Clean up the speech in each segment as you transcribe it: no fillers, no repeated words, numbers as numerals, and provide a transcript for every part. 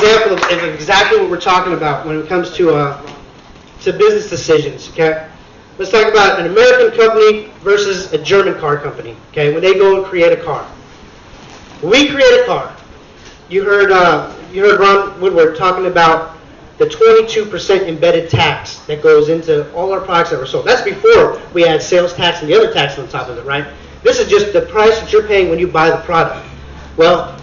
example of exactly what we're talking about when it comes to business decisions, okay? Let's talk about an American company versus a German car company, okay, when they go and create a car. When we create a car, you heard Ron Woodward talking about the 22% embedded tax that goes into all our products that were sold. That's before we add sales tax and the other tax on top of it, right? This is just the price that you're paying when you buy the product. Well,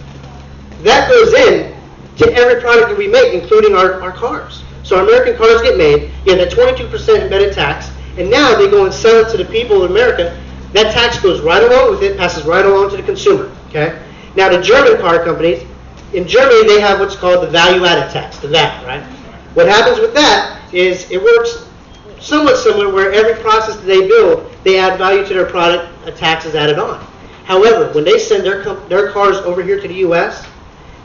that goes in to every product that we make, including our cars. So our American cars get made, you have that 22% embedded tax, and now they go and sell it to the people of America. That tax goes right along with it, passes right along to the consumer, okay? Now the German car companies, in Germany they have what's called the value-added tax, the VAT, right? What happens with that is it works somewhat similar where every process that they build, they add value to their product, a tax is added on. However, when they send their cars over here to the U.S.,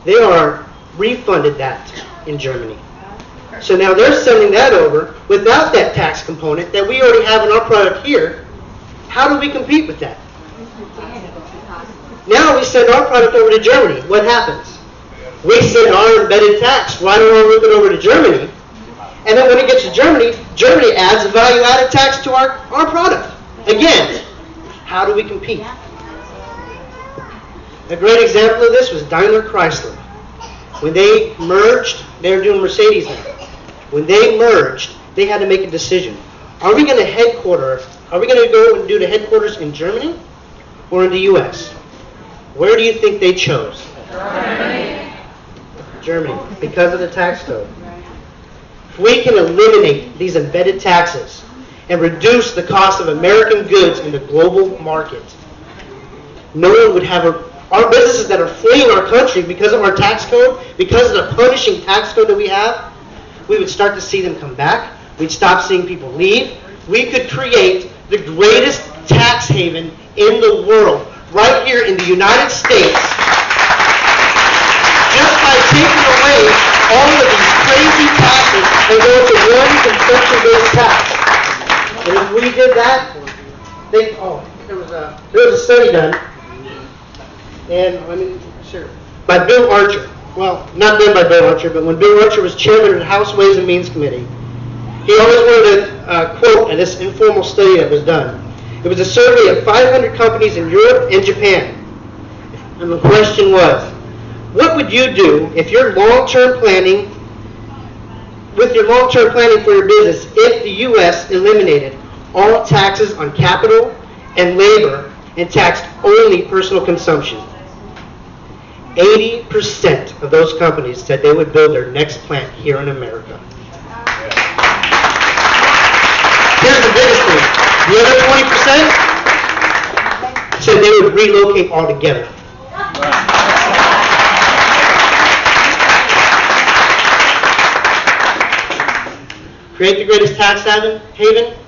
they are refunded that in Germany. So now they're sending that over without that tax component that we already have in our product here. How do we compete with that? Now we send our product over to Germany. What happens? We send our embedded tax right along with it over to Germany. And then when it gets to Germany, Germany adds a value-added tax to our product. Again, how do we compete? A great example of this was Daimler Chrysler. When they merged, they were doing Mercedes now. When they merged, they had to make a decision. Are we going to go and do the headquarters in Germany or in the U.S.? Where do you think they chose? Germany, because of the tax code. If we can eliminate these embedded taxes and reduce the cost of American goods in the global market, no one would have our businesses that are fleeing our country because of our tax code, because of the punishing tax code that we have, we would start to see them come back. We'd stop seeing people leave. We could create the greatest tax haven in the world right here in the United States just by taking away all of these crazy taxes and going to one consumption-based tax. And if we did that, there was a study done, and by Bill Archer. Well, not done by Bill Archer, but when Bill Archer was chairman of the House Ways and Means Committee, he always wanted to quote at this informal study that was done. It was a survey of 500 companies in Europe and Japan. And the question was, what would you do if your long-term planning for your business if the U.S. eliminated all taxes on capital and labor and taxed only personal consumption? 80% of those companies said they would build their next plant here in America. Here's the biggest thing. The other 20% said they would relocate altogether. Create the greatest tax haven,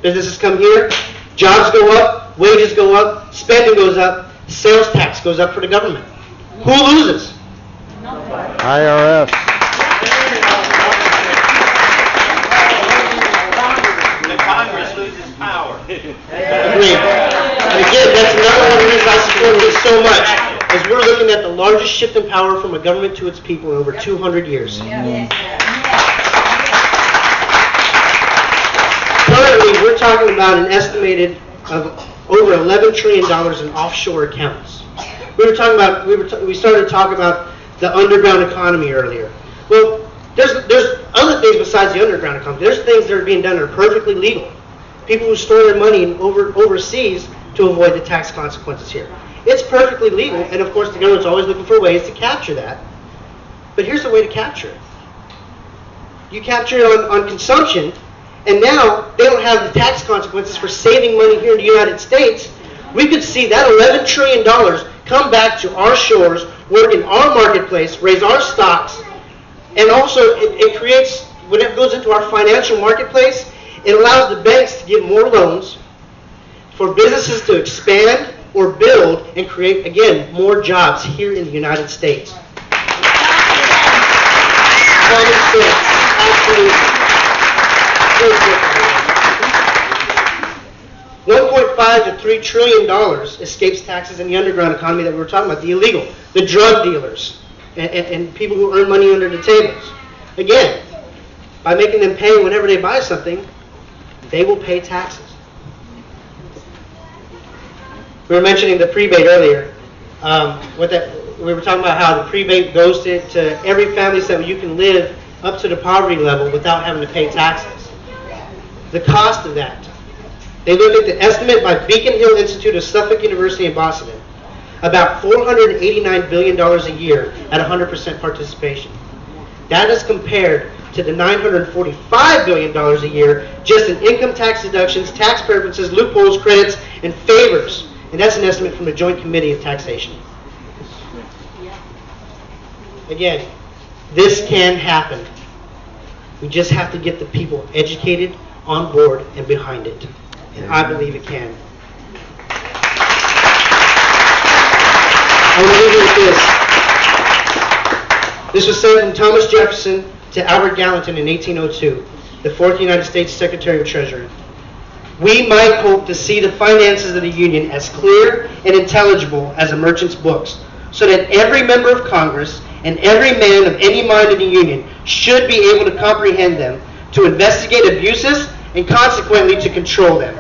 businesses come here, jobs go up, wages go up, spending goes up, sales tax goes up for the government. Who loses? IRS. The Congress loses power. Agreed. And again, that's another one of the reasons I support this so much, is we're looking at the largest shift in power from a government to its people in over 200 years. Currently, we're talking about an estimated of over $11 trillion in offshore accounts. We started to talk about the underground economy earlier. Well, there's other things besides the underground economy. There's things that are being done that are perfectly legal. People who store their money overseas to avoid the tax consequences here. It's perfectly legal, and of course the government's always looking for ways to capture that. But here's the way to capture it. You capture it on consumption, and now they don't have the tax consequences for saving money here in the United States. We could see that $11 trillion come back to our shores, work in our marketplace, raise our stocks, and also it creates, when it goes into our financial marketplace, it allows the banks to give more loans for businesses to expand or build and create, again, more jobs here in the United States. Common sense, absolutely. $1.5 to $3 trillion escapes taxes in the underground economy that we were talking about, the illegal, the drug dealers, and people who earn money under the tables. Again, by making them pay whenever they buy something, they will pay taxes. We were mentioning the prebate earlier. We were talking about how the prebate goes to every family so that you can live up to the poverty level without having to pay taxes. The cost of that. They looked at the estimate by Beacon Hill Institute of Suffolk University in Boston, about $489 billion a year at 100% participation. That is compared to the $945 billion a year just in income tax deductions, tax preferences, loopholes, credits, and favors. And that's an estimate from the Joint Committee of Taxation. Again, this can happen. We just have to get the people educated, on board, and behind it. And I believe it can. I want to leave you with this. This was said from Thomas Jefferson to Albert Gallatin in 1802, the fourth United States Secretary of Treasury. We might hope to see the finances of the Union as clear and intelligible as a merchant's books, so that every member of Congress and every man of any mind in the Union should be able to comprehend them, to investigate abuses, and consequently to control them.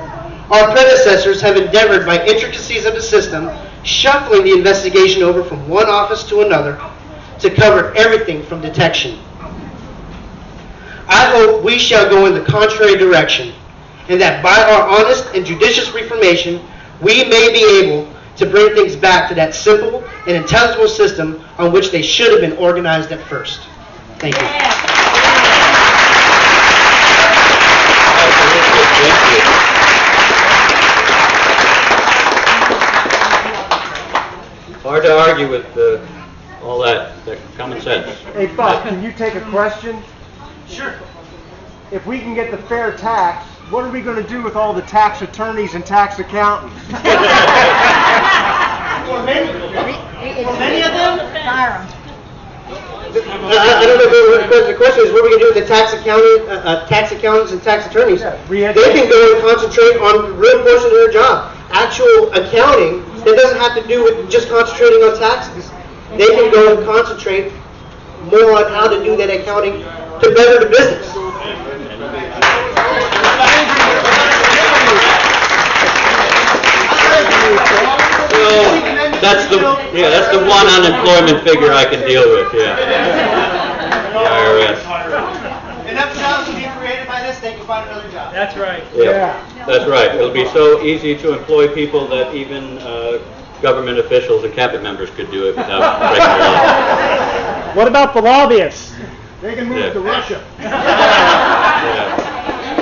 Our predecessors have endeavored by intricacies of the system, shuffling the investigation over from one office to another, to cover everything from detection. I hope we shall go in the contrary direction, and that by our honest and judicious reformation, we may be able to bring things back to that simple and intelligible system on which they should have been organized at first. Thank you. Hard to argue with all that common sense. Hey, Buck, can you take a question? Sure. If we can get the fair tax, what are we going to do with all the tax attorneys and tax accountants? For many of them? Fire 'em. I don't know if the question is what we can do with the tax accountants and tax attorneys. Yeah, They can go and concentrate on the real portion of their job. Actual accounting that doesn't have to do with just concentrating on taxes. They can go and concentrate more on how to do that accounting to better the business. So that's the one unemployment figure I can deal with. Yeah. The IRS. Enough jobs will be created by this, they can find another job. That's right. Yeah. That's right. It'll be so easy to employ people that even government officials and cabinet members could do it without breaking the law. What about the lobbyists? They can move Yeah. to Russia.